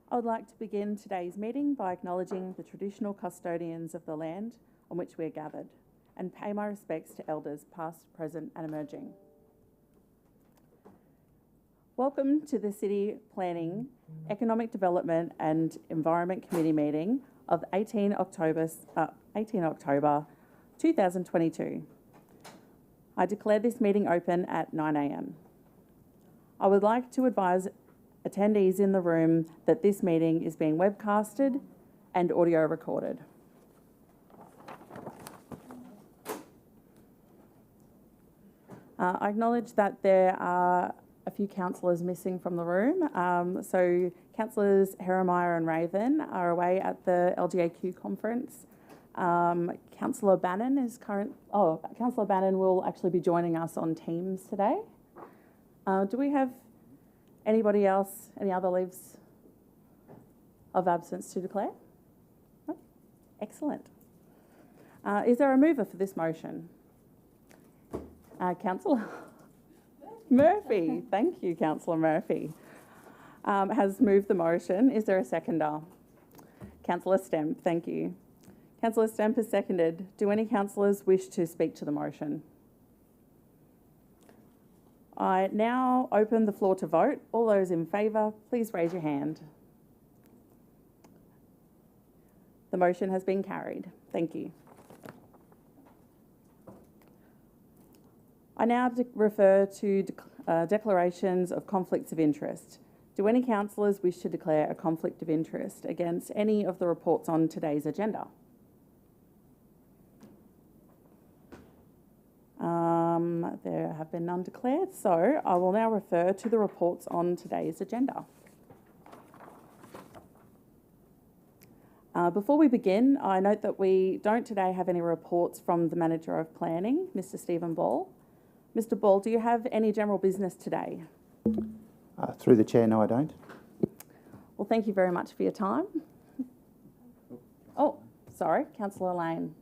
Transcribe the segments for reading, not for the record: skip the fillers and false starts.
I would like to begin today's meeting by acknowledging the traditional custodians of the land on which we are gathered and pay my respects to elders past, present and emerging. Welcome to the City Planning, Economic Development and Environment Committee meeting of 18 October 2022. I declare this meeting open at 9 a.m. I would like to advise attendees in the room that this meeting is being webcasted and audio recorded. I acknowledge that there are a few councillors missing from the room. So councillors Heremiah and Raven are away at the LGAQ conference. Councillor Bannon Councillor Bannon will actually be joining us on Teams today. Do we have anybody else, any other leaves of absence to declare? No? Excellent. Is there a mover for this motion? Councillor Murphy. Thank you, Councillor Murphy. Has moved the motion. Is there a seconder? Councillor Stemp, thank you. Councillor Stemp has seconded. Do any councillors wish to speak to the motion? I now open the floor to vote. All those in favour, please raise your hand. The motion has been carried. Thank you. I now refer to declarations of conflicts of interest. Do any councillors wish to declare a conflict of interest against any of the reports on today's agenda? There have been none declared, so I will now refer to the reports on today's agenda. Before we begin, I note that we don't today have any reports from the Manager of Planning, Mr. Stephen Ball. Mr. Ball, do you have any general business today? Through the chair, no, I don't. Well, thank you very much for your time. Oh, sorry, Councillor Lane.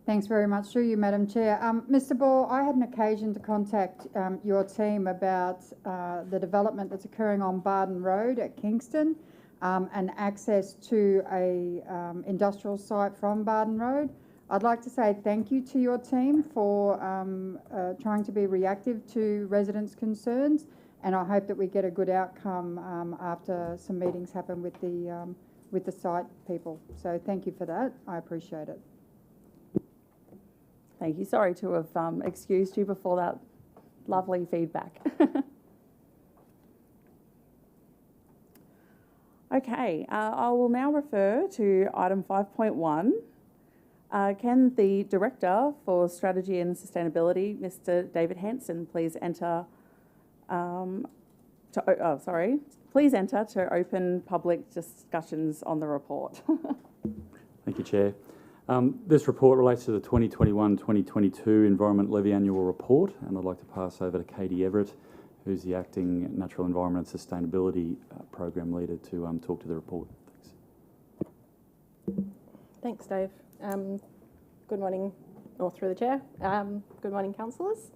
Thanks very much, through you, Madam Chair. Mr. Ball, I had an occasion to contact your team about the development that's occurring on Barden Road at Kingston and access to a industrial site from Barden Road. I'd like to say thank you to your team for trying to be reactive to residents' concerns, and I hope that we get a good outcome after some meetings happen with the site people. So thank you for that. I appreciate it. Thank you. Sorry to have excused you before that lovely feedback. Okay, I will now refer to item 5.1. Can the Director for Strategy and Sustainability, Mr. David Hanson, please enter please enter to open public discussions on the report. Thank you, Chair. This report relates to the 2021-2022 Environment Levy Annual Report, and I'd like to pass over to Katie Everett, who's the Acting Natural Environment and Sustainability Program Leader, to talk to the report. Thanks, Dave. Good morning, or through the chair. Good morning, councillors.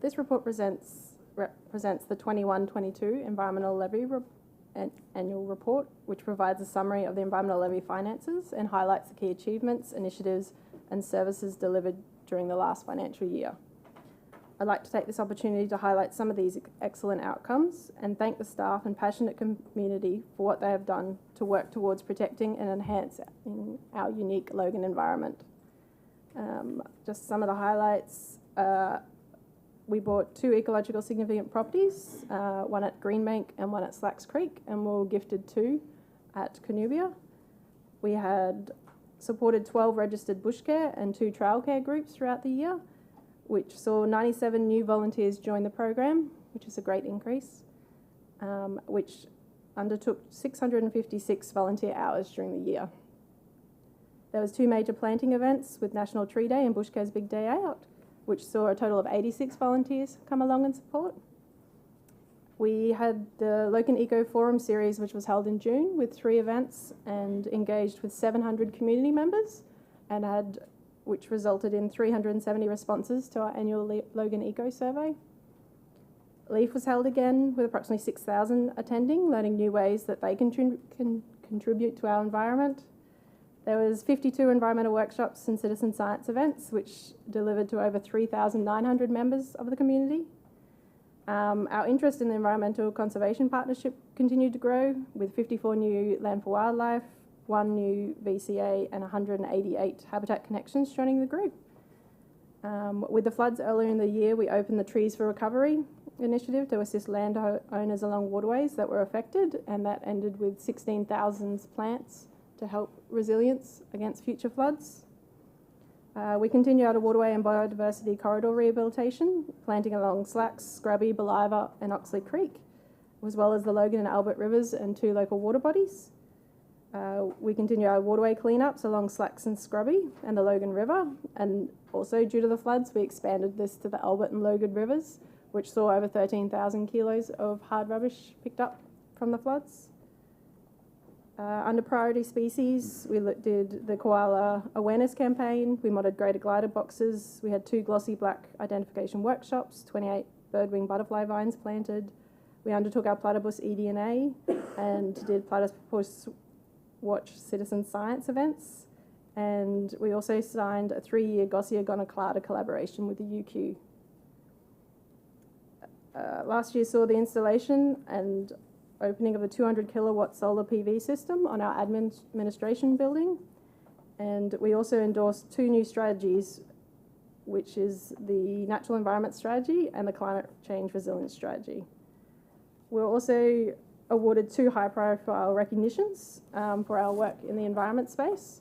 This report represents the 21-22 Environmental Levy Annual Report, which provides a summary of the environmental levy finances and highlights the key achievements, initiatives and services delivered during the last financial year. I'd like to take this opportunity to highlight some of these excellent outcomes and thank the staff and passionate community for what they have done to work towards protecting and enhancing our unique Logan environment. Just some of the highlights. We bought 2 ecological significant properties, one at Greenbank and one at Slacks Creek, and we were gifted 2 at Canoobia. We had supported 12 registered bush care and 2 trail care groups throughout the year, which saw 97 new volunteers join the program, which is a great increase, which undertook 656 volunteer hours during the year. There was 2 major planting events with National Tree Day and Bush Care's Big Day Out, which saw a total of 86 volunteers come along and support. We had the Logan Eco Forum series, which was held in June with 3 events and engaged with 700 community members, and which resulted in 370 responses to our annual Logan Eco survey. Leaf was held again with approximately 6,000 attending, learning new ways that they can contribute to our environment. There was 52 environmental workshops and citizen science events, which delivered to over 3,900 members of the community. Our interest in the Environmental Conservation Partnership continued to grow, with 54 new Land for Wildlife, 1 new VCA and 188 habitat connections joining the group. With the floods earlier in the year, we opened the Trees for Recovery initiative to assist landowners along waterways that were affected, and that ended with 16,000 plants to help resilience against future floods. We continue our waterway and biodiversity corridor rehabilitation, planting along Slacks, Scrubby, Beliver and Oxley Creek, as well as the Logan and Albert rivers and 2 local water bodies. We continue our waterway cleanups along Slacks and Scrubby and the Logan River, and also due to the floods we expanded this to the Albert and Logan rivers, which saw over 13,000 kilos of hard rubbish picked up from the floods. Under priority species, we did the koala awareness campaign, we modded greater glider boxes, we had 2 glossy black identification workshops, 28 birdwing butterfly vines planted, we undertook our platypus eDNA and did platypus watch citizen science events, and we also signed a 3-year Gossia gonoclada collaboration with the UQ. Last year saw the installation and opening of a 200 kilowatt solar PV system on our administration building, and we also endorsed 2 new strategies, which is the Natural Environment Strategy and the Climate Change Resilience Strategy. We were also awarded 2 high-profile recognitions for our work in the environment space.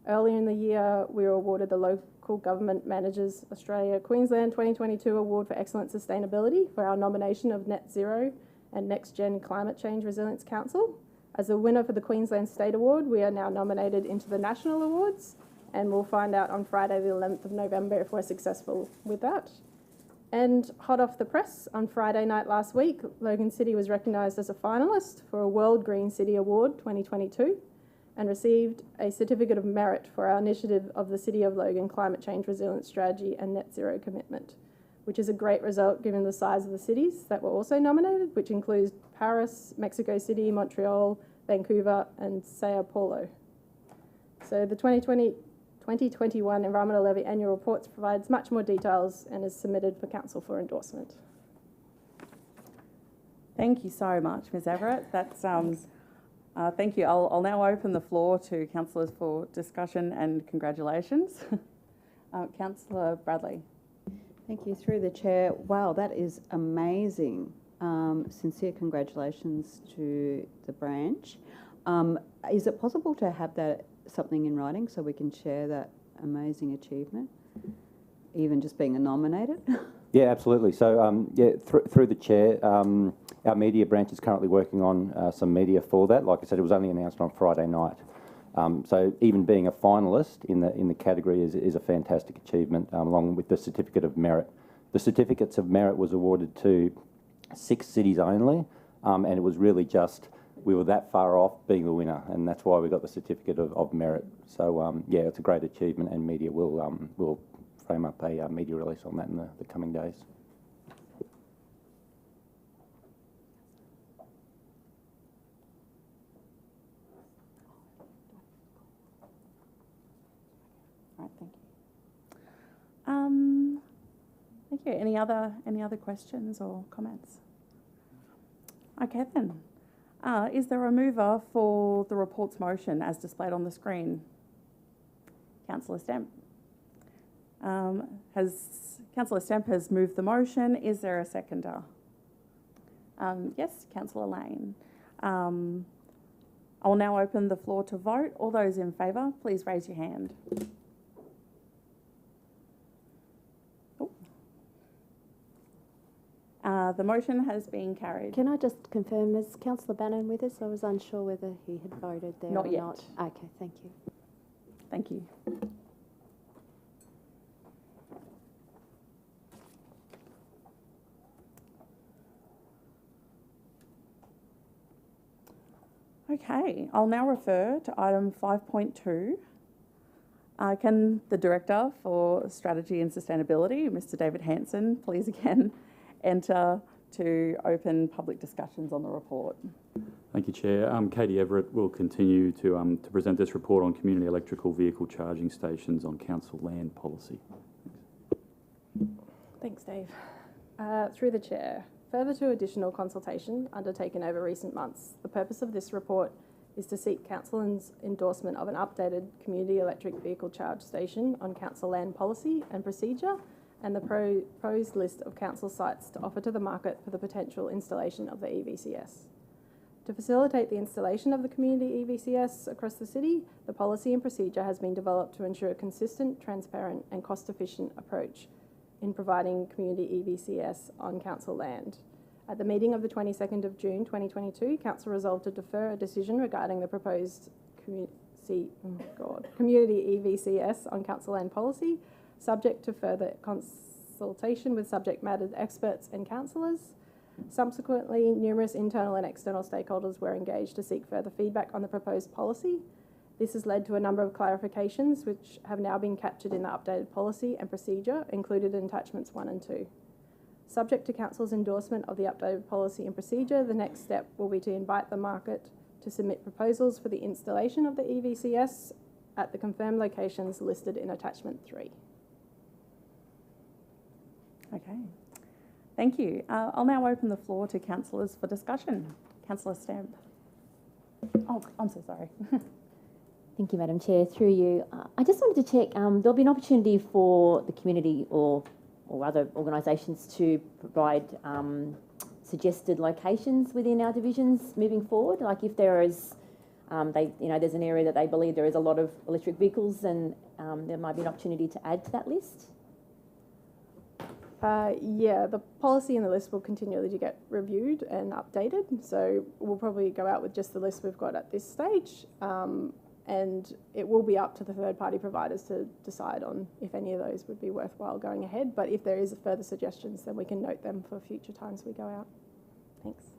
Earlier in the year, we were awarded the Local Government Managers Australia Queensland 2022 Award for Excellent Sustainability for our nomination of Net Zero and Next Gen Climate Change Resilience Council. As the winner for the Queensland State Award, we are now nominated into the National Awards, and we'll find out on Friday the 11th of November if we're successful with that. And hot off the press, on Friday night last week, Logan City was recognised as a finalist for a World Green City Award 2022 and received a Certificate of Merit for our initiative of the City of Logan Climate Change Resilience Strategy and Net Zero Commitment, which is a great result given the size of the cities that were also nominated, which includes Paris, Mexico City, Montreal, Vancouver and Sao Paulo. So the 2021 Environmental Levy Annual Reports provides much more details and is submitted for Council for endorsement. Thank you so much, Ms Everett. That's thank you. I'll now open the floor to councillors for discussion and congratulations. Councillor Bradley. Thank you. Through the chair. Wow, that is amazing. Sincere congratulations to the branch. Is it possible to have that something in writing so we can share that amazing achievement, even just being nominated? Yeah, absolutely. So, through the chair, our media branch is currently working on some media for that. Like I said, it was only announced on Friday night. So even being a finalist in the category is a fantastic achievement, along with the Certificate of Merit. The Certificates of Merit was awarded to 6 cities only, and it was really just we were that far off being the winner, and that's why we got the Certificate of Merit. So yeah, it's a great achievement, and media will frame up a media release on that in the coming days. All right, thank you. Thank you. Any other questions or comments? Okay then. Is there a mover for the report's motion as displayed on the screen? Councillor Stemp. Councillor Stemp has moved the motion. Is there a seconder? Yes, Councillor Lane. I will now open the floor to vote. All those in favour, please raise your hand. The motion has been carried. Can I just confirm, is Councillor Bannon with us? I was unsure whether he had voted there Not or yet. not. Okay, thank you. Thank you. Okay, I'll now refer to item 5.2. Can the Director for Strategy and Sustainability, Mr. David Hanson, please again enter to open public discussions on the report. Thank you, Chair. Katie Everett will continue to present this report on community electrical vehicle charging stations on council land policy. Thanks, Dave. Through the Chair, further to additional consultation undertaken over recent months, the purpose of this report is to seek Council's endorsement of an updated community electric vehicle charge station on council land policy and procedure and the proposed list of council sites to offer to the market for the potential installation of the EVCS. To facilitate the installation of the community EVCS across the city, the policy and procedure has been developed to ensure a consistent, transparent and cost-efficient approach in providing community EVCS on council land. At the meeting of the 22nd of June 2022, Council resolved to defer a decision regarding the proposed community EVCS on council land policy, subject to further consultation with subject matter experts and councillors. Subsequently, numerous internal and external stakeholders were engaged to seek further feedback on the proposed policy. This has led to a number of clarifications which have now been captured in the updated policy and procedure included in attachments 1 and 2. Subject to Council's endorsement of the updated policy and procedure, the next step will be to invite the market to submit proposals for the installation of the EVCS at the confirmed locations listed in attachment 3. Okay, thank you. I'll now open the floor to councillors for discussion. Councillor Stamp. Oh, I'm so sorry. Thank you, Madam Chair. Through you, I just wanted to check, there'll be an opportunity for the community or other organisations to provide suggested locations within our divisions moving forward. Like if there is, there's an area that they believe there is a lot of electric vehicles, and there might be an opportunity to add to that list. Yeah, the policy and the list will continually to get reviewed and updated. So we'll probably go out with just the list we've got at this stage. And it will be up to the third-party providers to decide on if any of those would be worthwhile going ahead. But if there is further suggestions, then we can note them for future times we go out. Thanks.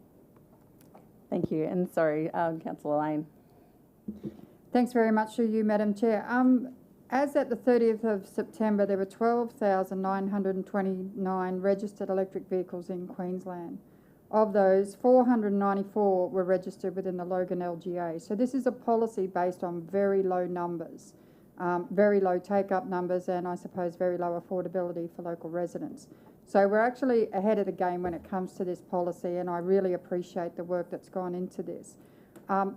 Thank you. And sorry, Councillor Lane. Thanks very much to you, Madam Chair. As at the 30th of September, there were 12,929 registered electric vehicles in Queensland. Of those, 494 were registered within the Logan LGA. So this is a policy based on very low numbers, very low take-up numbers, and I suppose very low affordability for local residents. So we're actually ahead of the game when it comes to this policy, and I really appreciate the work that's gone into this.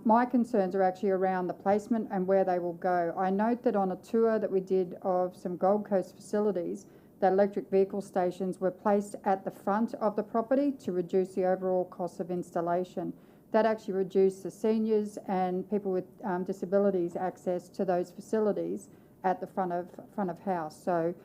My concerns are actually around the placement and where they will go. I note that on a tour that we did of some Gold Coast facilities, that electric vehicle stations were placed at the front of the property to reduce the overall cost of installation. That actually reduced the seniors and people with disabilities access to those facilities at the front of house. So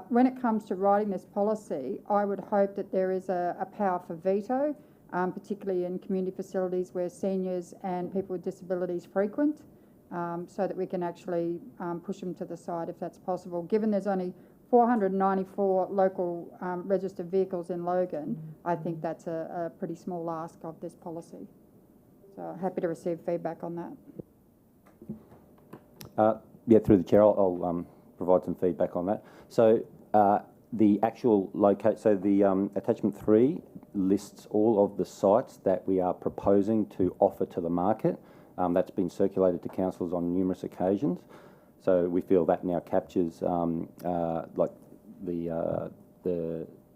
when it comes to writing this policy, I would hope that there is a power for veto, particularly in community facilities where seniors and people with disabilities frequent, so that we can actually push them to the side if that's possible. Given there's only 494 local registered vehicles in Logan, I think that's a pretty small ask of this policy. So happy to receive feedback on that. Yeah, through the chair, I'll provide some feedback on that. So the actual attachment 3 lists all of the sites that we are proposing to offer to the market. That's been circulated to councillors on numerous occasions. So we feel that now captures the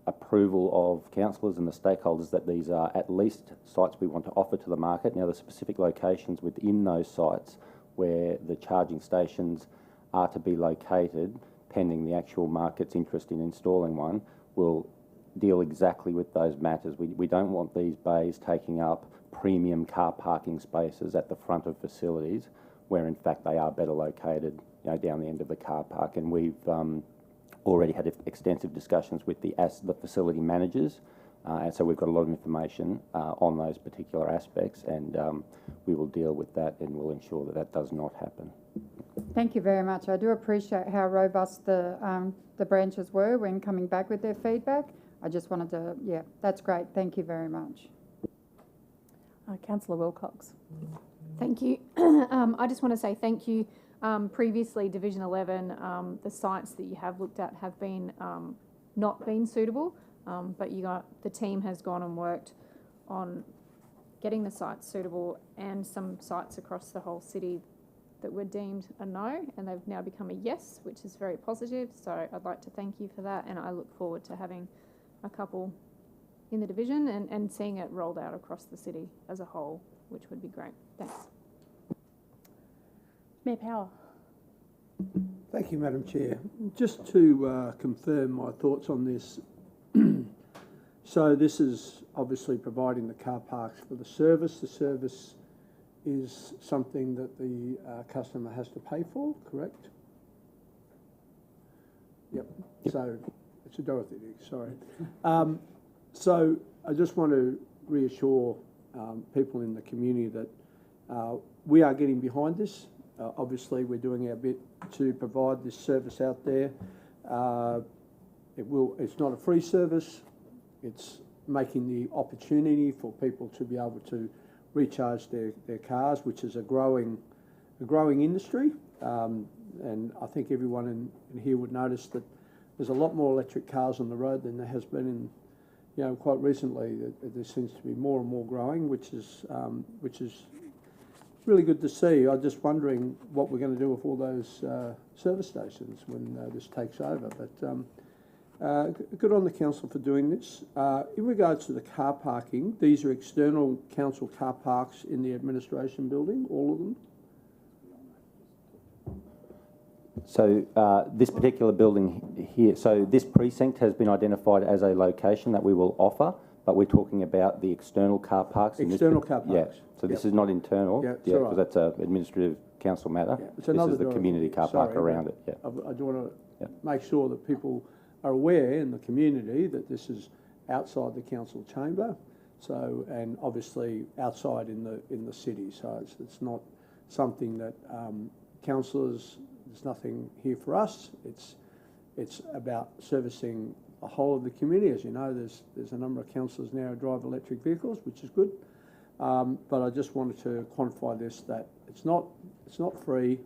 approval of councillors and the stakeholders that these are at least sites we want to offer to the market. Now the specific locations within those sites where the charging stations are to be located, pending the actual market's interest in installing one, will deal exactly with those matters. We don't want these bays taking up premium car parking spaces at the front of facilities where in fact they are better located, down the end of the car park. And we've already had extensive discussions with the facility managers, and so we've got a lot of information on those particular aspects, and we will deal with that and we'll ensure that that does not happen. Thank you very much. I do appreciate how robust the branches were when coming back with their feedback. I just wanted to, that's great. Thank you very much. Councillor Wilcox. Thank you. I just want to say thank you. Previously, Division 11, the sites that you have looked at have been not been suitable, but the team has gone and worked on getting the sites suitable, and some sites across the whole city that were deemed a no, and they've now become a yes, which is very positive. So I'd like to thank you for that, and I look forward to having a couple in the division and seeing it rolled out across the city as a whole, which would be great. Thanks. Mayor Power. Thank you, Madam Chair. Just to confirm my thoughts on this, so this is obviously providing the car parks for the service. The service is something that the customer has to pay for, correct? Yep. So it's a Dorothy dig, sorry. So I just want to reassure people in the community that we are getting behind this. Obviously, we're doing our bit to provide this service out there. It's not a free service. It's making the opportunity for people to be able to recharge their cars, which is a growing industry. And I think everyone in here would notice that there's a lot more electric cars on the road than there has been in, quite recently. There seems to be more and more growing, which is really good to see. I'm just wondering what we're going to do with all those service stations when this takes over. But good on the council for doing this. In regards to the car parking, these are external council car parks in the administration building, all of them? So this particular building here, so this precinct has been identified as a location that we will offer, but we're talking about the external car parks. External car parks. Yeah, so this is not internal, because that's an administrative council matter. Yeah, it's this another is the community car park around it. Yeah. I do want to make sure that people are aware in the community that this is outside the council chamber, so, and obviously outside in the city. So it's not something that councillors. There's nothing here for us. It's about servicing the whole of the community. As you know, there's a number of councillors now who drive electric vehicles, which is good. But I just wanted to quantify this, that it's not free,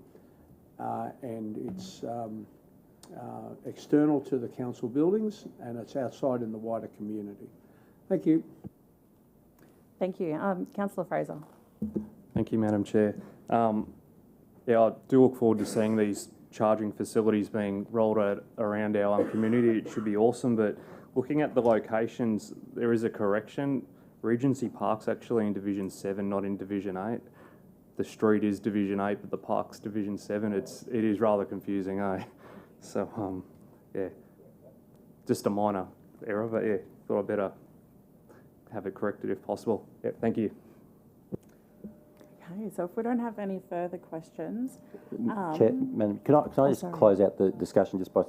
and it's external to the council buildings, and it's outside in the wider community. Thank you. Thank you. Councillor Fraser. Thank you, Madam Chair. Yeah, I do look forward to seeing these charging facilities being rolled out around our community. It should be awesome, but looking at the locations, there is a correction. Regency Park's actually in Division 7, not in Division 8. The street is Division 8, but the park's Division 7. It is rather confusing, eh? So, yeah, just a minor error, but yeah, thought I'd better have it corrected if possible. Yeah, thank you. Okay, so if we don't have any further questions, Chair, Madam, can I just close out the discussion just by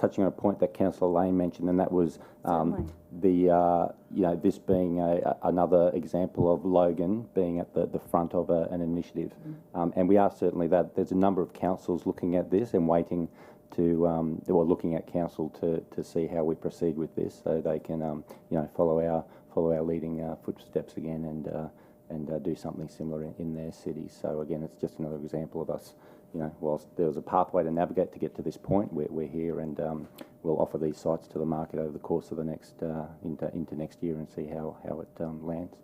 touching on a point that Councillor Lane mentioned, and that was this being another example of Logan being at the front of an initiative, and we are certainly that. There's a number of councils looking at this and waiting to looking at council to see how we proceed with this, so they can follow our leading footsteps again and do something similar in their cities. So again, it's just another example of us, whilst there was a pathway to navigate to get to this point, we're here, and we'll offer these sites to the market over the course of the next, into next year, and see how it lands.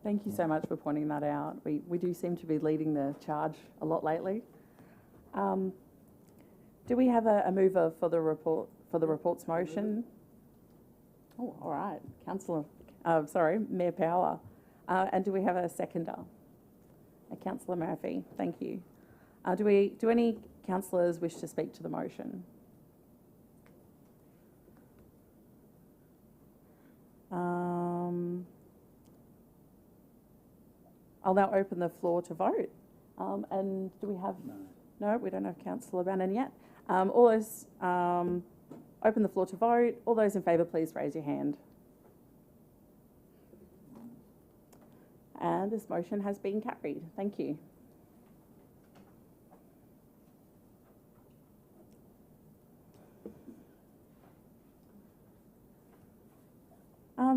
thank you so much for pointing that out. We do seem to be leading the charge a lot lately. Do we have a mover for the report's motion? Oh, all right, Mayor Power. And do we have a seconder? Councillor Murphy, thank you. Do any councillors wish to speak to the motion? I'll now open the floor to vote. And do we have? No, we don't have Councillor Bannon yet. All those open the floor to vote. All those in favour, please raise your hand. And this motion has been carried. Thank you.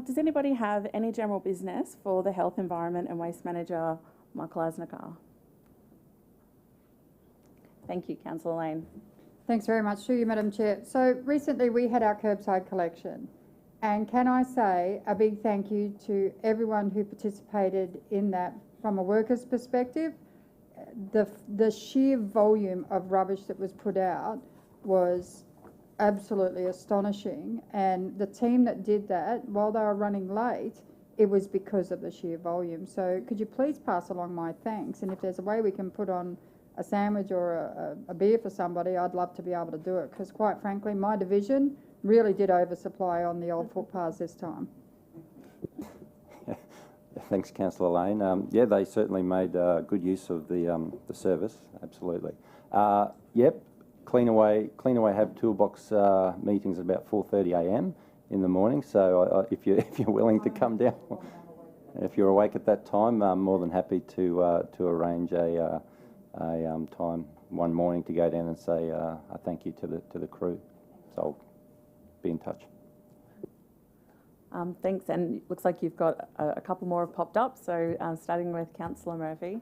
Does anybody have any general business for the Health, Environment and Waste Manager, Michael Asnikar? Thank you, Councillor Lane. Thanks very much. Through you, Madam Chair. So recently we had our curbside collection, and can I say a big thank you to everyone who participated in that from a worker's perspective. The sheer volume of rubbish that was put out was absolutely astonishing, and the team that did that, while they were running late, it was because of the sheer volume. So could you please pass along my thanks, and if there's a way we can put on a sandwich or a beer for somebody, I'd love to be able to do it, because quite frankly my division really did oversupply on the old footpaths this time. Thanks, Councillor Lane. Yeah, they certainly made good use of the service, absolutely. Yep, Cleanaway have toolbox meetings at about 4:30 a.m. in the morning, so if you're willing to come down, if you're awake at that time, I'm more than happy to arrange a time one morning to go down and say a thank you to the crew. So I'll be in touch. Thanks, and it looks like you've got a couple more have popped up, so starting with Councillor Murphy.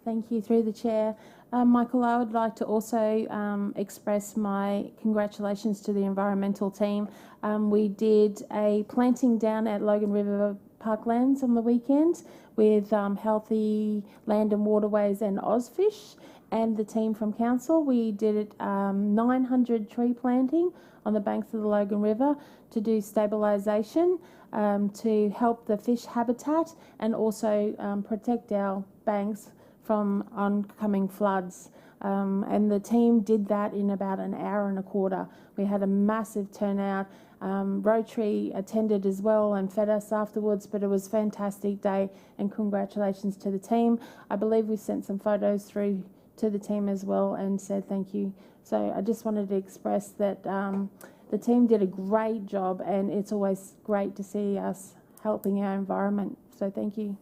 Thank you, through the Chair. Michael, I would like to also express my congratulations to the environmental team. We did a planting down at Logan River Parklands on the weekend with Healthy Land and Waterways and Ozfish and the team from Council. We did 900 tree planting on the banks of the Logan River to do stabilisation, to help the fish habitat and also protect our banks from oncoming floods. And the team did that in about an hour and a quarter. We had a massive turnout. Rotary attended as well and fed us afterwards, but it was a fantastic day, and congratulations to the team. I believe we sent some photos through to the team as well and said thank you. So I just wanted to express that the team did a great job, and it's always great to see us helping our environment. So thank you.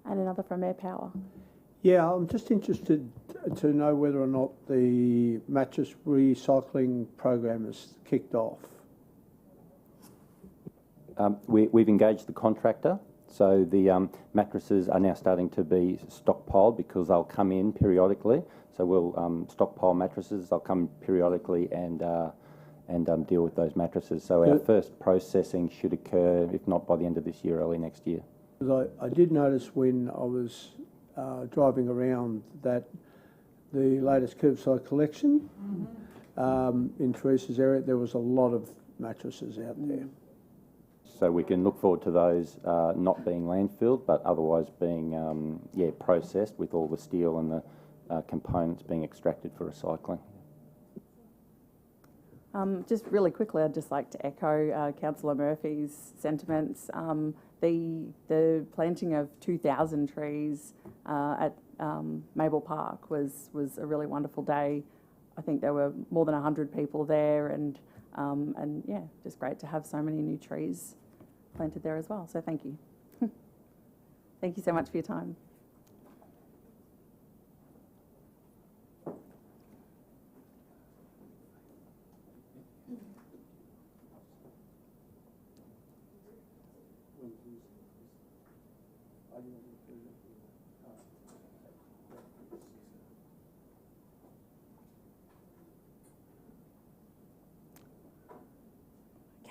And another from Air Power. Yeah, I'm just interested to know whether or not the mattress recycling program has kicked off. We've engaged the contractor, so the mattresses are now starting to be stockpiled because they'll come in periodically. So we'll stockpile mattresses. They'll come periodically and deal with those mattresses. So our first processing should occur, if not by the end of this year, early next year. I did notice when I was driving around that the latest curbside collection in Teresa's area, there was a lot of mattresses out there. So we can look forward to those not being landfilled, but otherwise being processed with all the steel and the components being extracted for recycling. Just really quickly, I'd just like to echo Councillor Murphy's sentiments. The planting of 2,000 trees at Mabel Park was a really wonderful day. I think there were more than 100 people there, and yeah, just great to have so many new trees planted there as well. So thank you. Thank you so much for your time.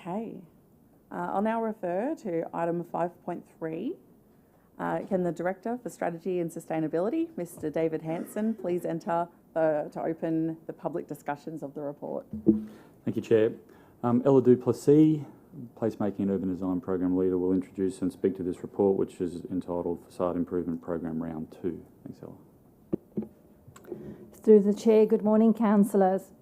Okay, I'll now refer to item 5.3. Can the Director for Strategy and Sustainability, Mr. David Hanson, please enter to open the public discussions of the report? Thank you, Chair. Ella Duplessis, Placemaking and Urban Design Program Leader, will introduce and speak to this report, which is entitled Facade Improvement Program Round 2. Thanks, Ella. Through the Chair, good morning, councillors.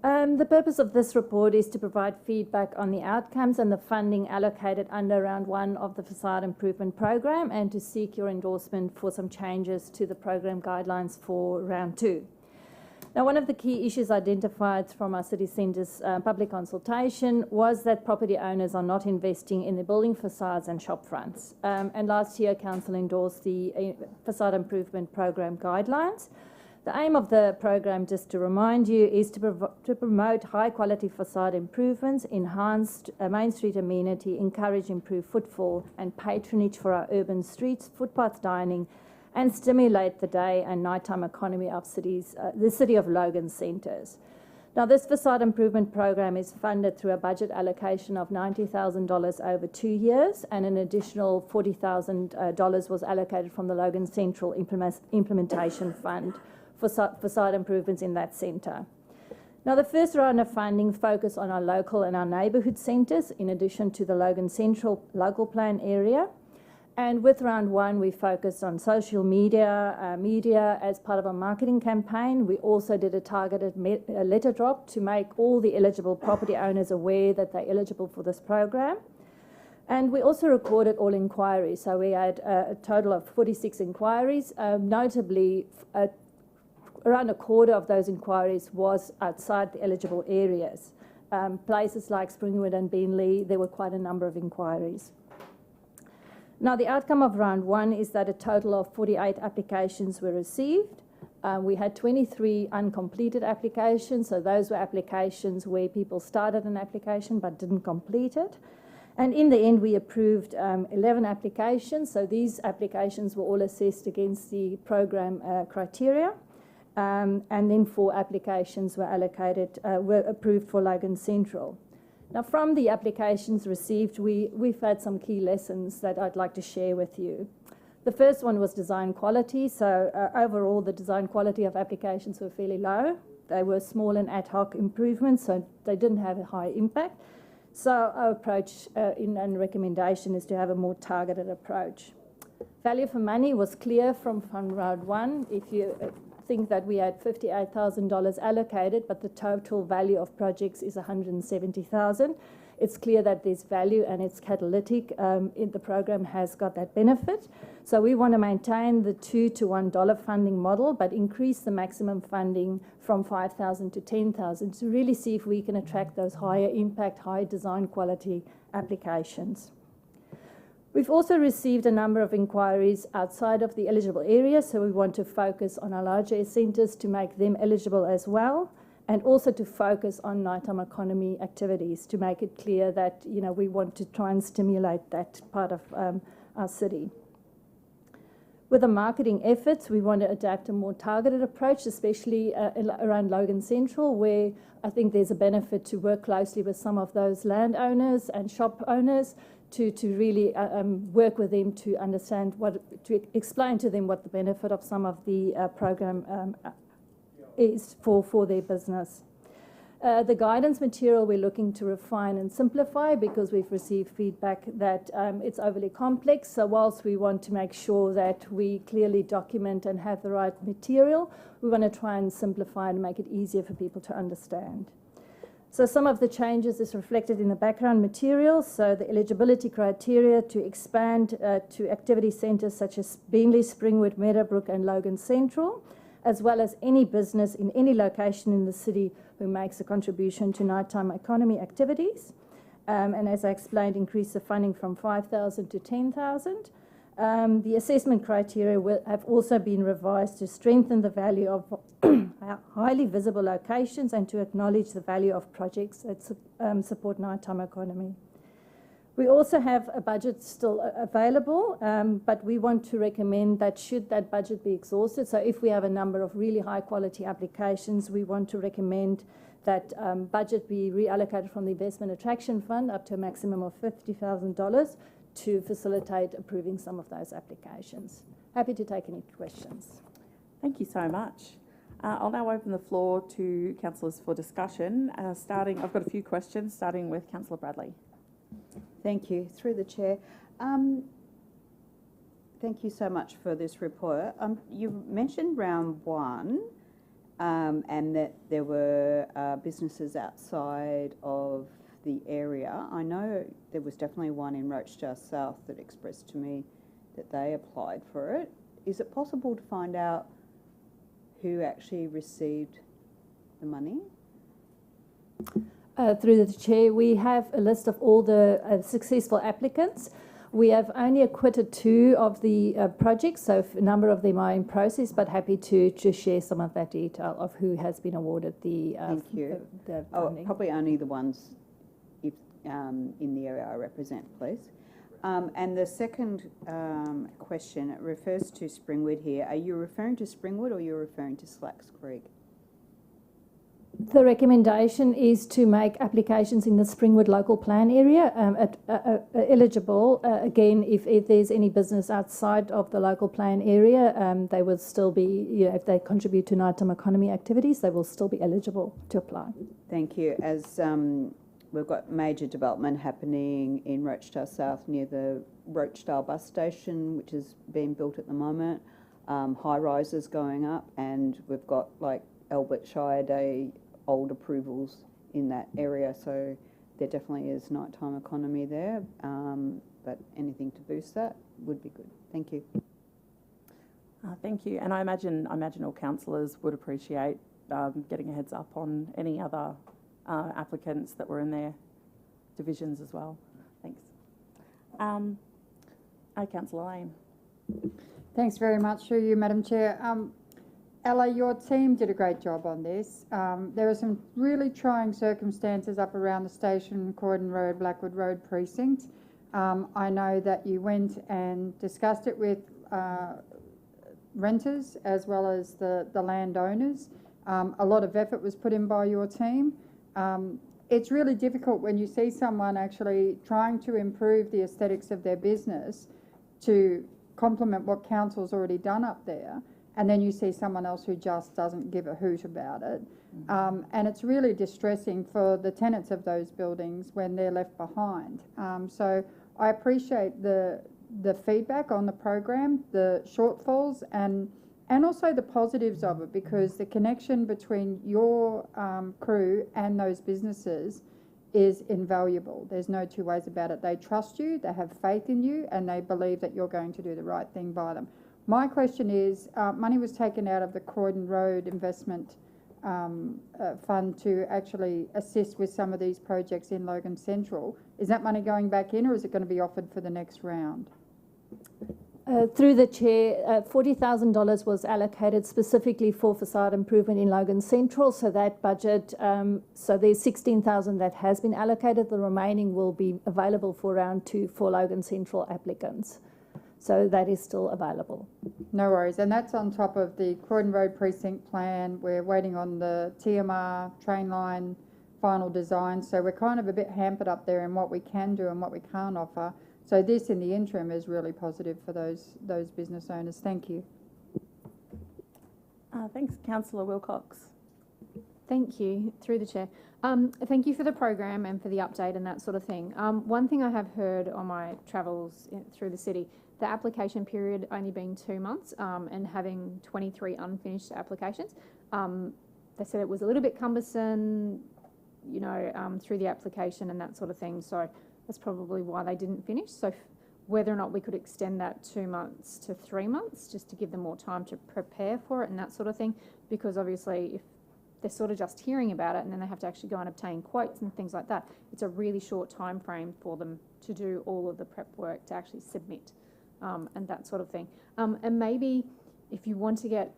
The purpose of this report is to provide feedback on the outcomes and the funding allocated under Round 1 of the Facade Improvement Program, and to seek your endorsement for some changes to the program guidelines for Round 2. Now, one of the key issues identified from our City Centre's public consultation was that property owners are not investing in the building facades and shop fronts. And last year, Council endorsed the Facade Improvement Program guidelines. The aim of the program, just to remind you, is to promote high-quality facade improvements, enhance Main Street amenity, encourage improved footfall and patronage for our urban streets, footpath dining, and stimulate the day and nighttime economy of the City of Logan centres. Now, this facade improvement program is funded through a budget allocation of $90,000 over 2 years, and an additional $40,000 was allocated from the Logan Central Implementation Fund for facade improvements in that centre. Now, the first round of funding focused on our local and our neighbourhood centres, in addition to the Logan Central local plan area. And with round one, we focused on social media as part of our marketing campaign. We also did a targeted letter drop to make all the eligible property owners aware that they're eligible for this program. And we also recorded all inquiries. So we had a total of 46 inquiries. Notably, around a quarter of those inquiries was outside the eligible areas. Places like Springwood and Beenleigh, there were quite a number of inquiries. Now, the outcome of round one is that a total of 48 applications were received. We had 23 uncompleted applications, so those were applications where people started an application but didn't complete it. And in the end, we approved 11 applications, so these applications were all assessed against the program criteria. And then 4 applications were approved for Logan Central. Now, from the applications received, we've had some key lessons that I'd like to share with you. The first one was design quality. So overall, the design quality of applications were fairly low. They were small and ad hoc improvements, so they didn't have a high impact. So our approach and recommendation is to have a more targeted approach. Value for money was clear from round one. If you think that we had $58,000 allocated, but the total value of projects is $170,000. It's clear that there's value and it's catalytic. The program has got that benefit. So we want to maintain the $2 to $1 funding model, but increase the maximum funding from $5,000 to $10,000 to really see if we can attract those higher impact, high design quality applications. We've also received a number of inquiries outside of the eligible area, so we want to focus on our larger centres to make them eligible as well, and also to focus on nighttime economy activities to make it clear that, you know, we want to try and stimulate that part of our city. With the marketing efforts, we want to adapt a more targeted approach, especially around Logan Central, where I think there's a benefit to work closely with some of those landowners and shop owners to really work with them to understand to explain to them what the benefit of some of the program is for their business. The guidance material we're looking to refine and simplify because we've received feedback that it's overly complex. So whilst we want to make sure that we clearly document and have the right material, we want to try and simplify and make it easier for people to understand. So some of the changes is reflected in the background material. So the eligibility criteria to expand to activity centres such as Beenleigh, Springwood, Meadowbrook and Logan Central, as well as any business in any location in the city who makes a contribution to nighttime economy activities. And as I explained, increase the funding from $5,000 to $10,000. The assessment criteria have also been revised to strengthen the value of highly visible locations and to acknowledge the value of projects that support nighttime economy. We also have a budget still available, but we want to recommend that should that budget be exhausted, so if we have a number of really high quality applications, we want to recommend that budget be reallocated from the Investment Attraction Fund up to a maximum of $50,000 to facilitate approving some of those applications. Happy to take any questions. Thank you so much. I'll now open the floor to councillors for discussion. I've got a few questions, starting with Councillor Bradley. Thank you. Through the chair. Thank you so much for this report. You mentioned round one and that there were businesses outside of the area. I know there was definitely one in Rochester South that expressed to me that they applied for it. Is it possible to find out who actually received the money? Through the chair, we have a list of all the successful applicants. We have only acquitted 2 of the projects, so a number of them are in process, but happy to share some of that detail of who has been awarded the Thank you. funding. Probably only the ones in the area I represent, please. And the second question, it refers to Springwood here. Are you referring to Springwood or you're referring to Slacks Creek? The recommendation is to make applications in the Springwood local plan area eligible. Again, if there's any business outside of the local plan area, they will still be, if they contribute to nighttime economy activities, they will still be eligible to apply. Thank you. As we've got major development happening in Rochedale South near the Rochedale bus station, which is being built at the moment, high rises going up, and we've got like Albert Shire Day old approvals in that area, so there definitely is nighttime economy there, but anything to boost that would be good. Thank you. Thank you, and I imagine all councillors would appreciate getting a heads up on any other applicants that were in their divisions as well. Thanks. Councillor Lane. Thanks very much through you, Madam Chair. Ella, your team did a great job on this. There are some really trying circumstances up around the station, Croydon Road, Blackwood Road precinct. I know that you went and discussed it with renters as well as the landowners. A lot of effort was put in by your team. It's really difficult when you see someone actually trying to improve the aesthetics of their business to complement what council's already done up there, and then you see someone else who just doesn't give a hoot about it. And it's really distressing for the tenants of those buildings when they're left behind. So I appreciate the feedback on the program, the shortfalls, and also the positives of it, because the connection between your crew and those businesses is invaluable. There's no two ways about it. They trust you, they have faith in you, and they believe that you're going to do the right thing by them. My question is, money was taken out of the Croydon Road Investment Fund to actually assist with some of these projects in Logan Central. Is that money going back in, or is it going to be offered for the next round? Through the chair, $40,000 was allocated specifically for facade improvement in Logan Central. So that budget, so there's $16,000 that has been allocated. The remaining will be available for round 2 for Logan Central applicants. So that is still available. No worries. And that's on top of the Croydon Road Precinct Plan. We're waiting on the TMR train line final design. So we're kind of a bit hampered up there in what we can do and what we can't offer. So this in the interim is really positive for those business owners. Thank you. Thanks, Councillor Wilcox. Thank you, through the chair. Thank you for the program and for the update and that sort of thing. One thing I have heard on my travels through the city, the application period only being 2 months and having 23 unfinished applications. They said it was a little bit cumbersome, through the application and that sort of thing. So that's probably why they didn't finish. So whether or not we could extend that 2 months to 3 months, just to give them more time to prepare for it and that sort of thing, because obviously if they're sort of just hearing about it and then they have to actually go and obtain quotes and things like that, it's a really short time frame for them to do all of the prep work to actually submit and that sort of thing. And maybe if you want to get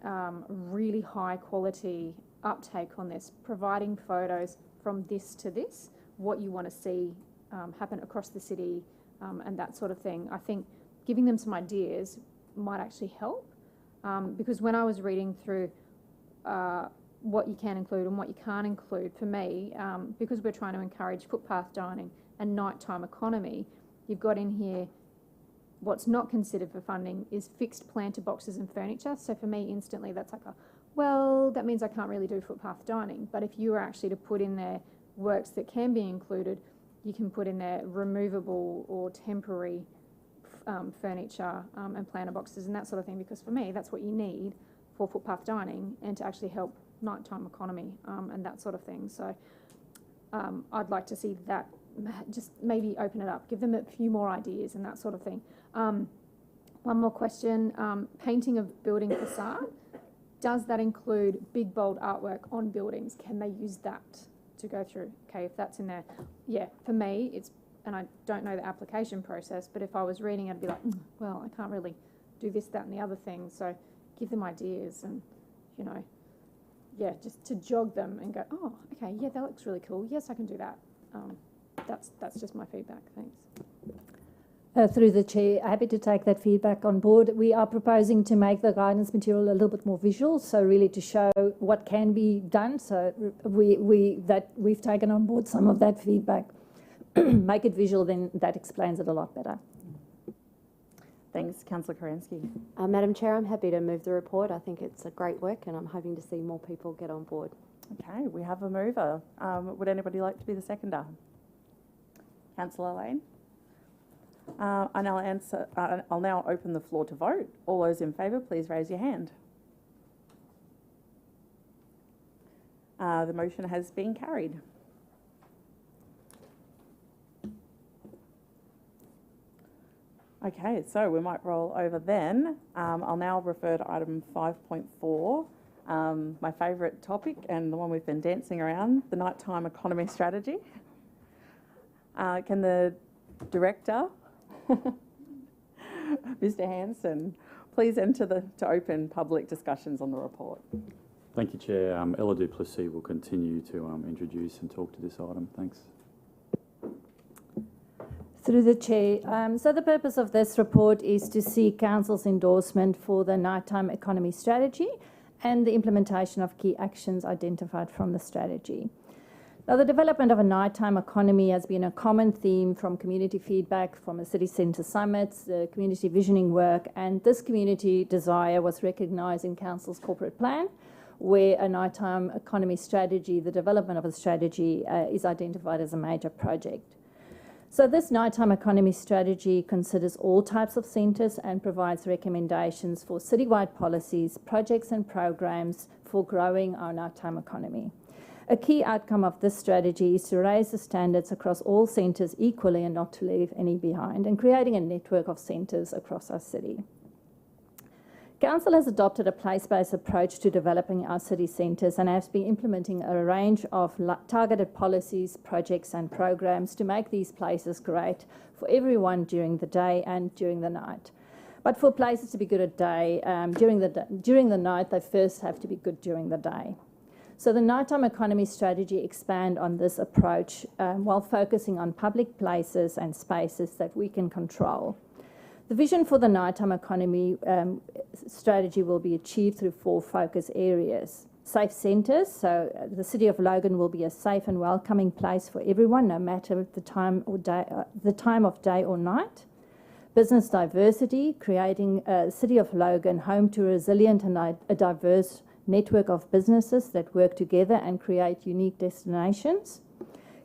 really high quality uptake on this, providing photos from this to this, what you want to see happen across the city and that sort of thing. I think giving them some ideas might actually help because when I was reading through what you can include and what you can't include, for me, because we're trying to encourage footpath dining and nighttime economy, you've got in here what's not considered for funding is fixed planter boxes and furniture. So for me, instantly, that's like well, that means I can't really do footpath dining. But if you were actually to put in there works that can be included, you can put in there removable or temporary furniture and planter boxes and that sort of thing, because for me, that's what you need for footpath dining and to actually help nighttime economy and that sort of thing. So I'd like to see that, just maybe open it up, give them a few more ideas and that sort of thing. One more question, painting of building facade. Does that include big bold artwork on buildings? Can they use that to go through? Okay, if that's in there, yeah, for me, it's, and I don't know the application process, but if I was reading it, I'd be like, well, I can't really do this, that and the other thing. So give them ideas and, yeah, just to jog them and go, oh, okay, yeah, that looks really cool. Yes, I can do that. That's just my feedback. Thanks. Through the chair, happy to take that feedback on board. We are proposing to make the guidance material a little bit more visual, so really to show what can be done. So we've taken on board some of that feedback. Make it visual, then that explains it a lot better. Thanks, Councillor Kerensky. Madam Chair, I'm happy to move the report. I think it's a great work and I'm hoping to see more people get on board. Okay, we have a mover. Would anybody like to be the seconder? Councillor Lane? I'll now open the floor to vote. All those in favour, please raise your hand. The motion has been carried. Okay, so we might roll over then. I'll now refer to item 5.4, my favourite topic and the one we've been dancing around, the nighttime economy strategy. Can the Director, Mr Hanson, please enter to open public discussions on the report. Thank you, Chair. Ella Duplessis will continue to introduce and talk to this item. Thanks. Through the chair, so the purpose of this report is to seek Council's endorsement for the nighttime economy strategy and the implementation of key actions identified from the strategy. Now, the development of a nighttime economy has been a common theme from community feedback, from the city centre summits, the community visioning work, and this community desire was recognised in Council's corporate plan, where a nighttime economy strategy, the development of a strategy, is identified as a major project. So this nighttime economy strategy considers all types of centres and provides recommendations for citywide policies, projects and programs for growing our nighttime economy. A key outcome of this strategy is to raise the standards across all centres equally and not to leave any behind, and creating a network of centres across our city. Council has adopted a place-based approach to developing our city centres and has been implementing a range of targeted policies, projects and programs to make these places great for everyone during the day and during the night. But for places to be good at day, during the night, they first have to be good during the day. So the nighttime economy strategy expand on this approach while focusing on public places and spaces that we can control. The vision for the nighttime economy strategy will be achieved through 4 focus areas. Safe centres, so the City of Logan will be a safe and welcoming place for everyone, no matter the time of day or night. Business diversity, creating a City of Logan home to a resilient and a diverse network of businesses that work together and create unique destinations.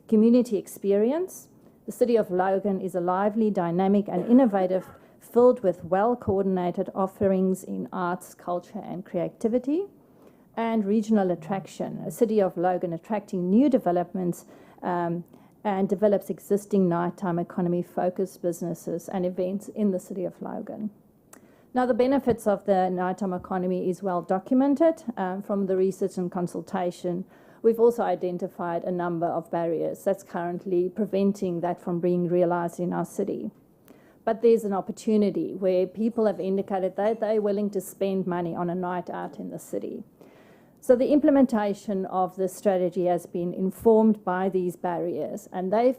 Community experience, the City of Logan is a lively, dynamic and innovative, filled with well-coordinated offerings in arts, culture and creativity. And regional attraction, a City of Logan attracting new developments and develops existing nighttime economy-focused businesses and events in the City of Logan. Now, the benefits of the nighttime economy is well documented from the research and consultation. We've also identified a number of barriers that's currently preventing that from being realised in our city. But there's an opportunity where people have indicated that they're willing to spend money on a night out in the city. So the implementation of this strategy has been informed by these barriers, and they've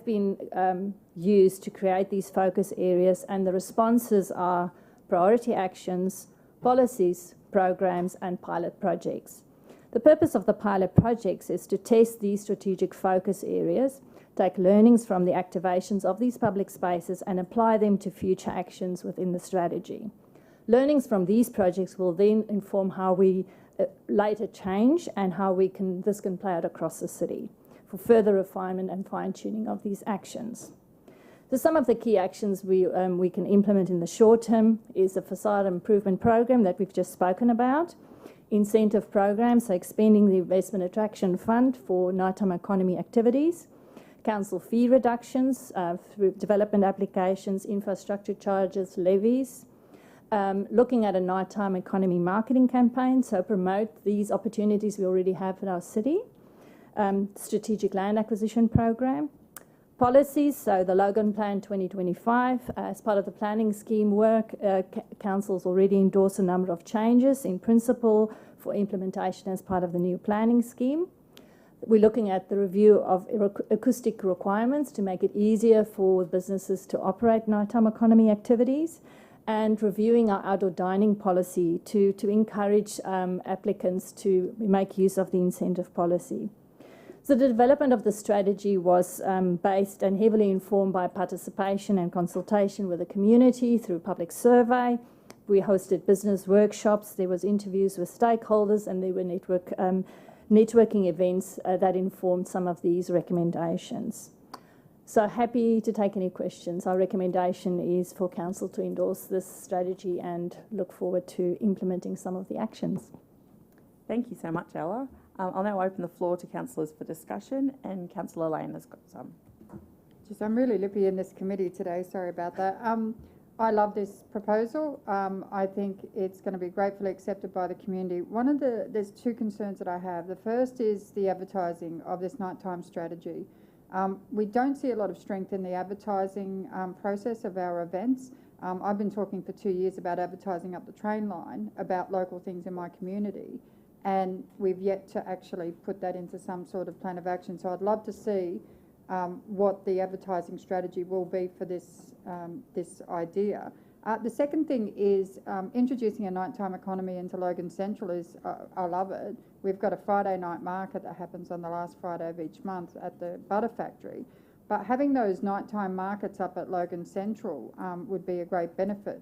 been used to create these focus areas, and the responses are priority actions, policies, programs, and pilot projects. The purpose of the pilot projects is to test these strategic focus areas, take learnings from the activations of these public spaces and apply them to future actions within the strategy. Learnings from these projects will then inform how we later change and how this can play out across the city for further refinement and fine-tuning of these actions. So some of the key actions we can implement in the short term is the facade improvement program that we've just spoken about, incentive programs, so expanding the investment attraction fund for nighttime economy activities, council fee reductions through development applications, infrastructure charges, levies, looking at a nighttime economy marketing campaign, so promote these opportunities we already have in our city, strategic land acquisition program, policies, so the Logan Plan 2025, as part of the planning scheme work, council's already endorsed a number of changes in principle for implementation as part of the new planning scheme. We're looking at the review of acoustic requirements to make it easier for businesses to operate nighttime economy activities, and reviewing our outdoor dining policy to encourage applicants to make use of the incentive policy. So the development of the strategy was based and heavily informed by participation and consultation with the community through public survey. We hosted business workshops, there was interviews with stakeholders, and there were networking events that informed some of these recommendations. So happy to take any questions. Our recommendation is for Council to endorse this strategy and look forward to implementing some of the actions. Thank you so much, Ella. I'll now open the floor to councillors for discussion, and Councillor Lane has got some. I'm really lippy in this committee today, sorry about that. I love this proposal. I think it's going to be gratefully accepted by the community. There's two concerns that I have. The first is the advertising of this nighttime strategy. We don't see a lot of strength in the advertising process of our events. I've been talking for 2 years about advertising up the train line about local things in my community, and we've yet to actually put that into some sort of plan of action. So I'd love to see what the advertising strategy will be for this idea. The second thing is introducing a nighttime economy into Logan Central I love it. We've got a Friday night market that happens on the last Friday of each month at the Butter Factory. But having those nighttime markets up at Logan Central would be a great benefit.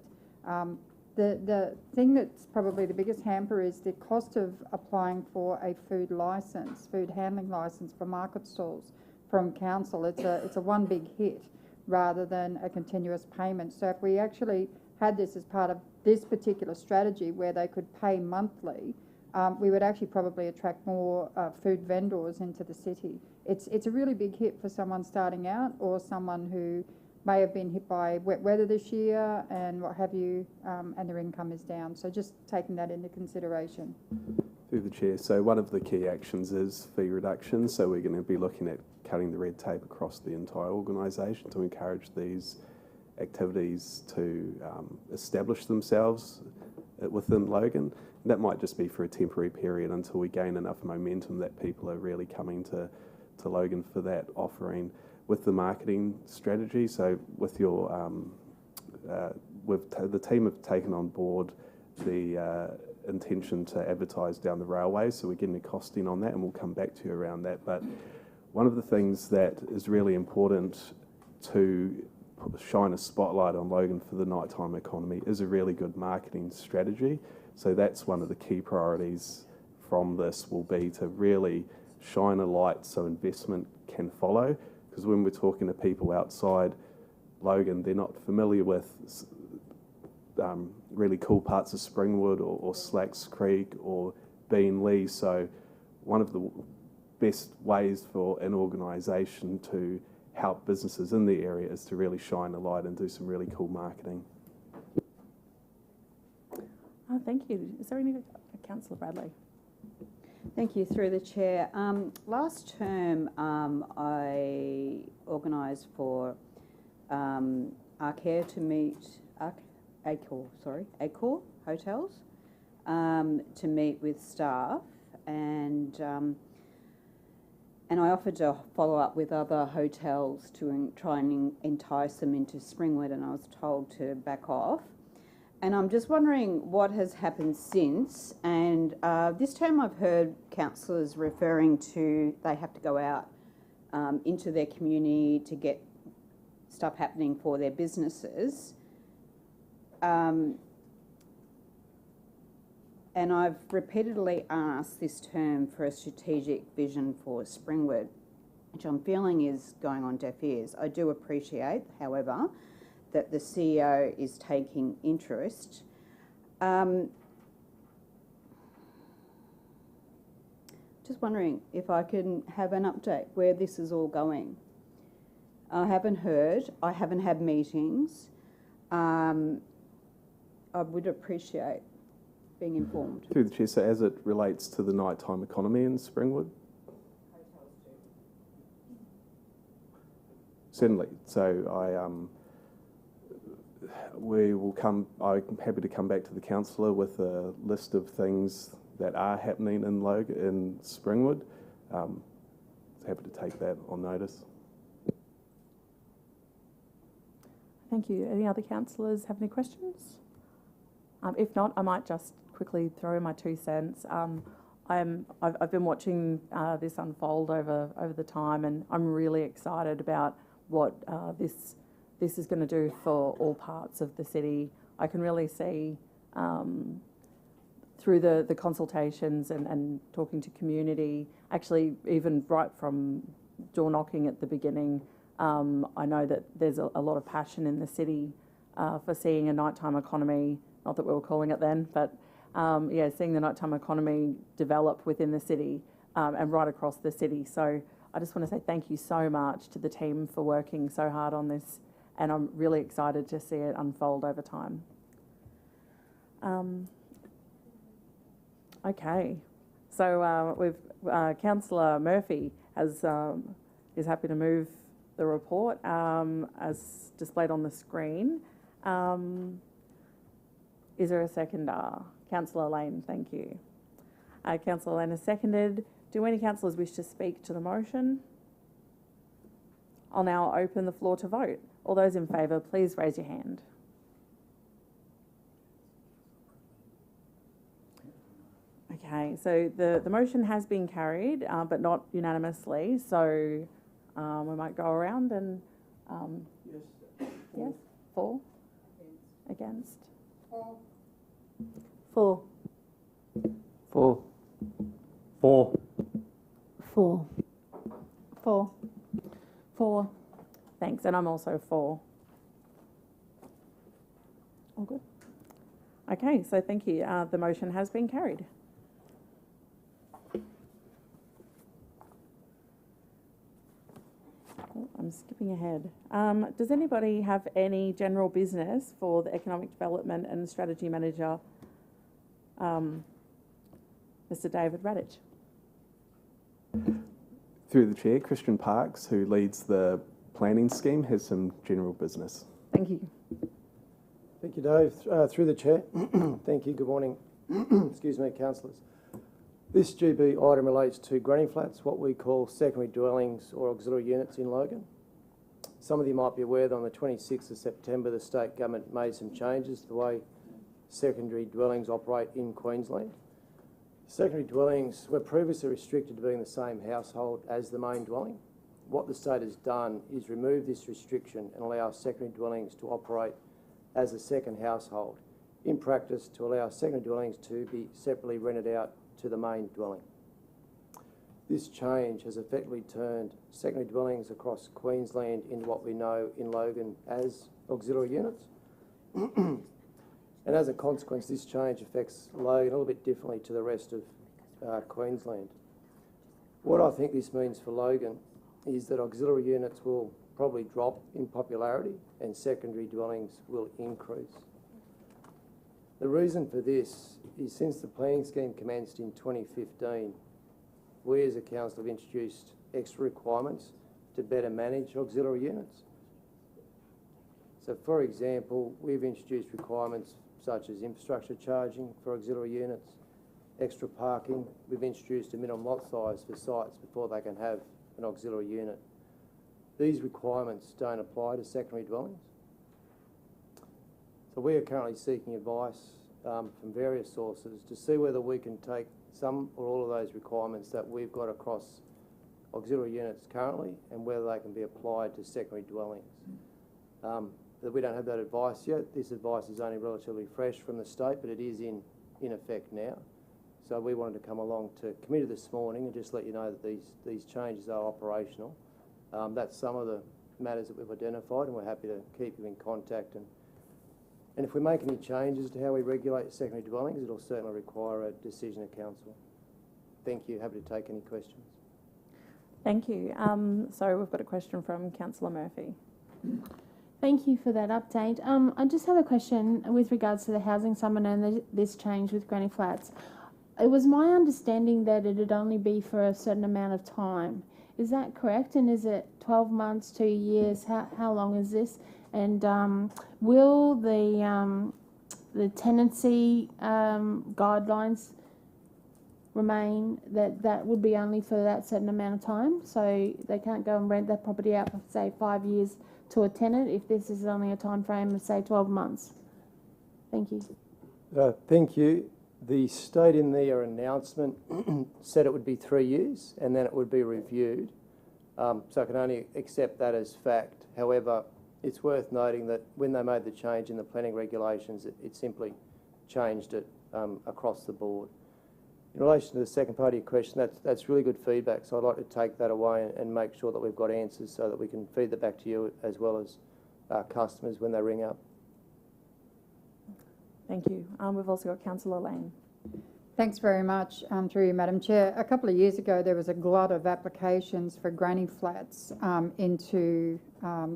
The thing that's probably the biggest hamper is the cost of applying for a food handling licence for market stalls from council. It's a one big hit rather than a continuous payment. So if we actually had this as part of this particular strategy where they could pay monthly, we would actually probably attract more food vendors into the city. It's a really big hit for someone starting out or someone who may have been hit by wet weather this year and what have you, and their income is down. So just taking that into consideration. Through the chair, so one of the key actions is fee reduction. So we're going to be looking at cutting the red tape across the entire organisation to encourage these activities to establish themselves within Logan. And that might just be for a temporary period until we gain enough momentum that people are really coming to Logan for that offering. With the marketing strategy, so with your, the team have taken on board the intention to advertise down the railways, so we're getting a costing on that, and we'll come back to you around that. But one of the things that is really important to shine a spotlight on Logan for the nighttime economy is a really good marketing strategy. So that's one of the key priorities from this, will be to really shine a light so investment can follow. Because when we're talking to people outside Logan, they're not familiar with really cool parts of Springwood or Slacks Creek or Beenleigh. So one of the best ways for an organisation to help businesses in the area is to really shine a light and do some really cool marketing. Oh, thank you. Is there any Councillor Bradley? Thank you, through the chair. Last term, I organised for Arcare to meet Accor Hotels to meet with staff, and I offered to follow up with other hotels to try and entice them into Springwood, and I was told to back off. And I'm just wondering what has happened since. And this term I've heard councillors referring to they have to go out into their community to get stuff happening for their businesses. And I've repeatedly asked this term for a strategic vision for Springwood, which I'm feeling is going on deaf ears. I do appreciate, however, that the CEO is taking interest. Just wondering if I can have an update where this is all going. I haven't heard, I haven't had meetings. I would appreciate being informed. Through the chair, so as it relates to the nighttime economy in Springwood? Certainly. So we will come. I'm happy to come back to the councillor with a list of things that are happening in Springwood. happy to take that on notice. Thank you. Any other councillors have any questions? If not, I might just quickly throw in my 2 cents. I've been watching this unfold over the time, and I'm really excited about what this is going to do for all parts of the city. I can really see through the consultations and talking to community, actually even right from door knocking at the beginning, I know that there's a lot of passion in the city for seeing a nighttime economy, not that we were calling it then, but yeah, seeing the nighttime economy develop within the city and right across the city. So I just want to say thank you so much to the team for working so hard on this, and I'm really excited to see it unfold over time. Okay, so we've Councillor Murphy is happy to move the report as displayed on the screen. Is there a seconder? Councillor Lane, thank you. Councillor Lane has seconded. Do any councillors wish to speak to the motion? I'll now open the floor to vote. All those in favour, please raise your hand. Okay, so the motion has been carried, but not unanimously. So we might go around and yes, for, against, For. For. For. Thanks, and I'm also for. All good. Okay, so thank you. The motion has been carried. Oh, I'm skipping ahead. Does anybody have any general business for the Economic Development and Strategy Manager, Mr. David Radich? Through the Chair, Christian Parks, who leads the planning scheme, has some general business. Thank you. Thank you, Dave. Through the Chair, thank you. Good morning. Excuse me, councillors. This GB item relates to granny flats, what we call secondary dwellings or auxiliary units in Logan. Some of you might be aware that on the 26th of September, the state government made some changes to the way secondary dwellings operate in Queensland. Secondary dwellings were previously restricted to being the same household as the main dwelling. What the state has done is remove this restriction and allow secondary dwellings to operate as a second household. In practice, to allow secondary dwellings to be separately rented out to the main dwelling. This change has effectively turned secondary dwellings across Queensland into what we know in Logan as auxiliary units. And as a consequence, this change affects Logan a little bit differently to the rest of Queensland. What I think this means for Logan is that auxiliary units will probably drop in popularity and secondary dwellings will increase. The reason for this is since the planning scheme commenced in 2015, we as a council have introduced extra requirements to better manage auxiliary units. So for example, we've introduced requirements such as infrastructure charging for auxiliary units, extra parking. We've introduced a minimum lot size for sites before they can have an auxiliary unit. These requirements don't apply to secondary dwellings. So we are currently seeking advice from various sources to see whether we can take some or all of those requirements that we've got across auxiliary units currently and whether they can be applied to secondary dwellings. That we don't have that advice yet. This advice is only relatively fresh from the state, but it is in effect now. So we wanted to come along to committee this morning and just let you know that these changes are operational. That's some of the matters that we've identified, and we're happy to keep you in contact. And if we make any changes to how we regulate secondary dwellings, it'll certainly require a decision of council. Thank you. Happy to take any questions. Thank you. So we've got a question from Councillor Murphy. Thank you for that update. I just have a question with regards to the housing summit and this change with granny flats. It was my understanding that it'd only be for a certain amount of time. Is that correct? And is it 12 months, 2 years? How long is this? And will the tenancy guidelines remain, that would be only for that certain amount of time. So they can't go and rent that property out for, say, 5 years to a tenant if this is only a time frame of, say, 12 months. Thank you. Thank you. The state in their announcement said it would be 3 years and then it would be reviewed. So I can only accept that as fact. However, it's worth noting that when they made the change in the planning regulations, it simply changed it across the board. In relation to the second part of your question, that's really good feedback. So I'd like to take that away and make sure that we've got answers so that we can feed that back to you as well as our customers when they ring up. Thank you. We've also got Councillor Lane. Thanks very much, through you, Madam Chair. A couple of years ago, there was a glut of applications for granny flats into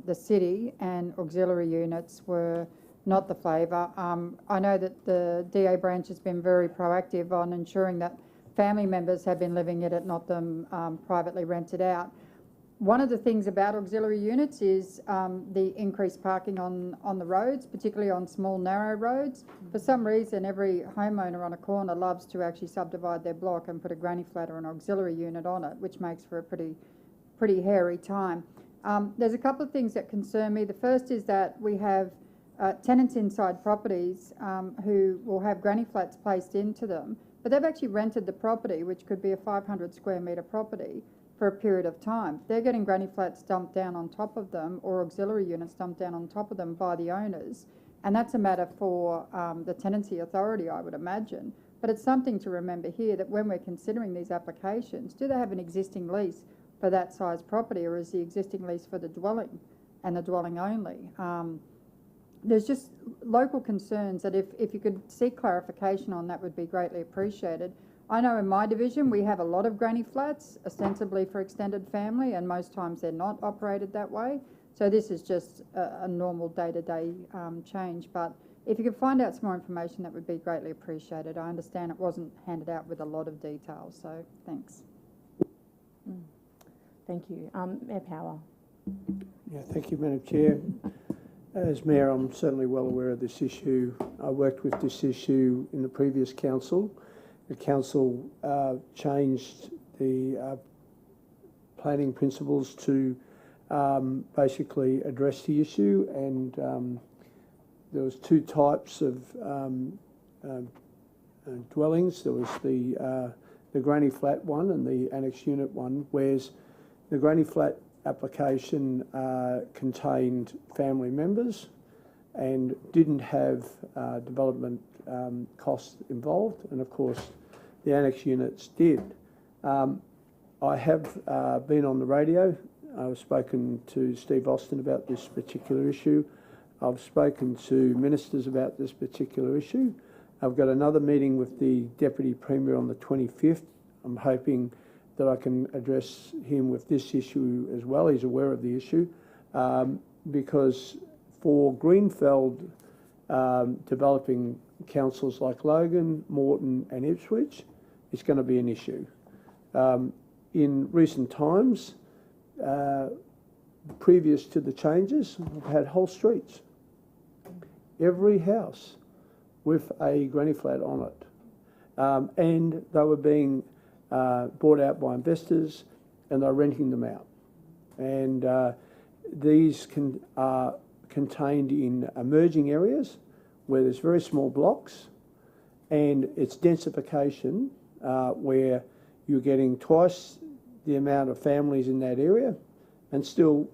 the city, and auxiliary units were not the flavour. I know that the DA branch has been very proactive on ensuring that family members have been living in it, not them privately rented out. One of the things about auxiliary units is the increased parking on the roads, particularly on small, narrow roads. For some reason, every homeowner on a corner loves to actually subdivide their block and put a granny flat or an auxiliary unit on it, which makes for a pretty hairy time. There's a couple of things that concern me. The first is that we have tenants inside properties who will have granny flats placed into them, but they've actually rented the property, which could be a 500 square metre property, for a period of time. They're getting granny flats dumped down on top of them or auxiliary units dumped down on top of them by the owners. And that's a matter for the tenancy authority, I would imagine. But it's something to remember here that when we're considering these applications, do they have an existing lease for that size property, or is the existing lease for the dwelling and the dwelling only? There's just local concerns that if you could seek clarification on that would be greatly appreciated. I know in my division we have a lot of granny flats, ostensibly for extended family, and most times they're not operated that way. So this is just a normal day-to-day change. But if you could find out some more information, that would be greatly appreciated. I understand it wasn't handed out with a lot of detail, so thanks. Thank you. Mayor Power. Yeah, thank you, Madam Chair. As Mayor, I'm certainly well aware of this issue. I worked with this issue in the previous council. The council changed the planning principles to basically address the issue, and there was two types of dwellings. There was the granny flat one and the annex unit one, whereas the granny flat application contained family members and didn't have development costs involved, and of course the annex units did. I have been on the radio. I've spoken to Steve Austin about this particular issue. I've spoken to ministers about this particular issue. I've got another meeting with the Deputy Premier on the 25th. I'm hoping that I can address him with this issue as well. He's aware of the issue, because for Greenfeld developing councils like Logan, Moreton and Ipswich, it's going to be an issue. In recent times, previous to the changes, we've had whole streets, every house with a granny flat on it, and they were being bought out by investors and they're renting them out. And these are contained in emerging areas where there's very small blocks, and it's densification where you're getting twice the amount of families in that area, and still,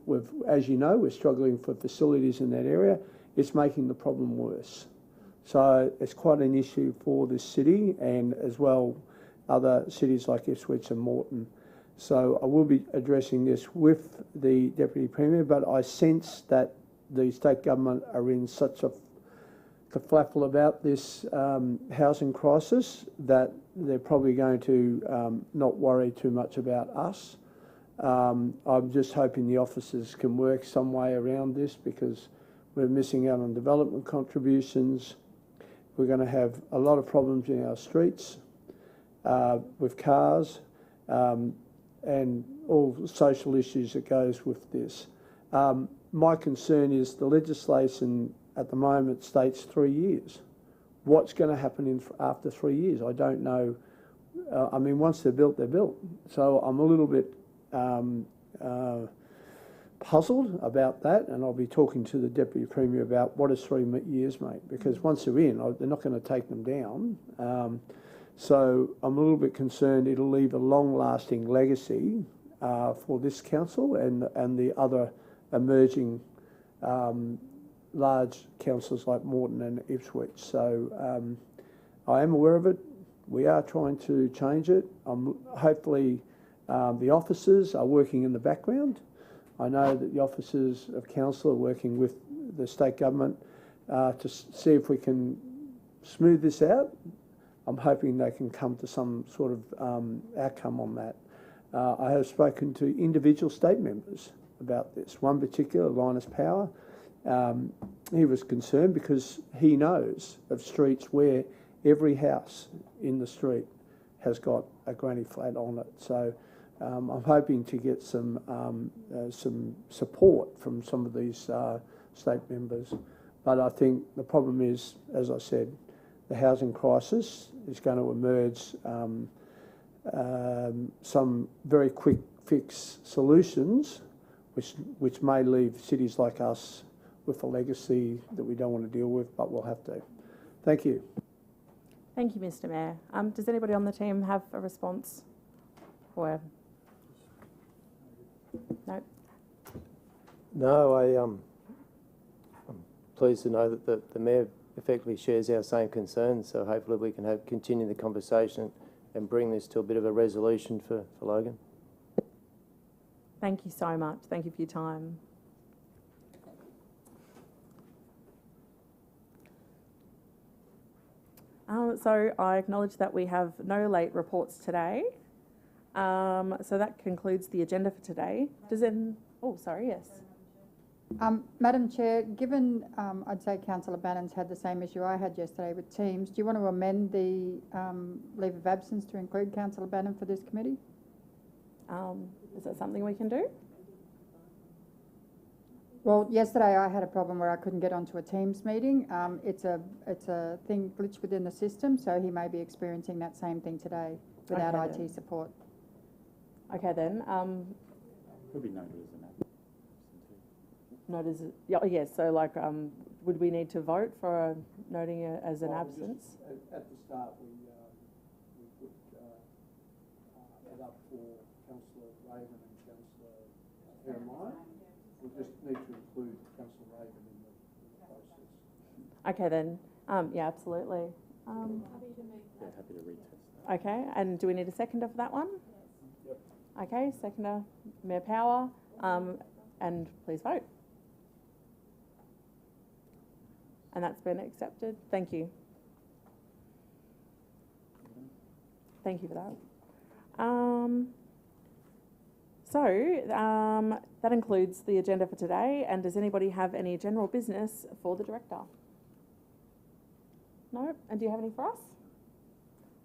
as you know, we're struggling for facilities in that area. It's making the problem worse. So it's quite an issue for this city, and as well other cities like Ipswich and Moreton. So I will be addressing this with the Deputy Premier, but I sense that the state government are in such a kerfluffle about this housing crisis that they're probably going to not worry too much about us. I'm just hoping the officers can work some way around this, because we're missing out on development contributions. We're going to have a lot of problems in our streets with cars and all social issues that goes with this. My concern is the legislation at the moment states 3 years. What's going to happen after 3 years? I don't know I mean, once they're built, they're built. So I'm a little bit puzzled about that, and I'll be talking to the Deputy Premier about what is 3 years, mate, because once they're in, they're not going to take them down. So I'm a little bit concerned it'll leave a long-lasting legacy for this council and the other emerging large councils like Moreton and Ipswich. So I am aware of it. We are trying to change it. Hopefully the officers are working in the background. I know that the officers of council are working with the state government to see if we can smooth this out. I'm hoping they can come to some sort of outcome on that. I have spoken to individual state members about this. One particular, Linus Power, he was concerned because he knows of streets where every house in the street has got a granny flat on it. So I'm hoping to get some support from some of these state members. But I think the problem is, as I said, the housing crisis is going to emerge. Some very quick fix solutions, which may leave cities like us with a legacy that we don't want to deal with, but we'll have to. Thank you. Thank you, Mr. Mayor. Does anybody on the team have a response? Or no? No, I'm pleased to know that the Mayor effectively shares our same concerns, so hopefully we can continue the conversation and bring this to a bit of a resolution for Logan. Thank you so much. Thank you for your time. So I acknowledge that we have no late reports today. So that concludes the agenda for today. Oh, sorry, yes. Madam Chair, given I'd say Councillor Bannon's had the same issue I had yesterday with Teams, do you want to amend the leave of absence to include Councillor Bannon for this committee? Is that something we can do? Well, yesterday I had a problem where I couldn't get onto a Teams meeting. It's a thing glitch within the system, so he may be experiencing that same thing today without Okay, IT support. Okay then. Could be noted as an Noted as, yes, so like, would we need to vote for noting it as an absence? At the start, we put it up for Councillor Raven and Councillor Jeremiah. We just need to include Councillor Raven in the process. Okay then. Yeah, absolutely. happy to retest that. Okay, and do we need a seconder for that one? Yep. Okay, seconder, Mayor Power, and please vote. And that's been accepted. Thank you. Thank you for that. That includes the agenda for today. And does anybody have any general business for the Director? No? And do you have any for us?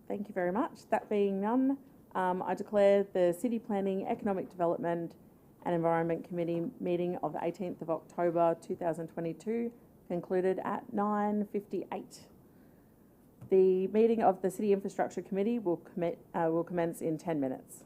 Thank you very much. That being none, I declare the City Planning, Economic Development and Environment Committee meeting of the 18th of October 2022 concluded at 9:58. The meeting of the City Infrastructure Committee will commence in 10 minutes.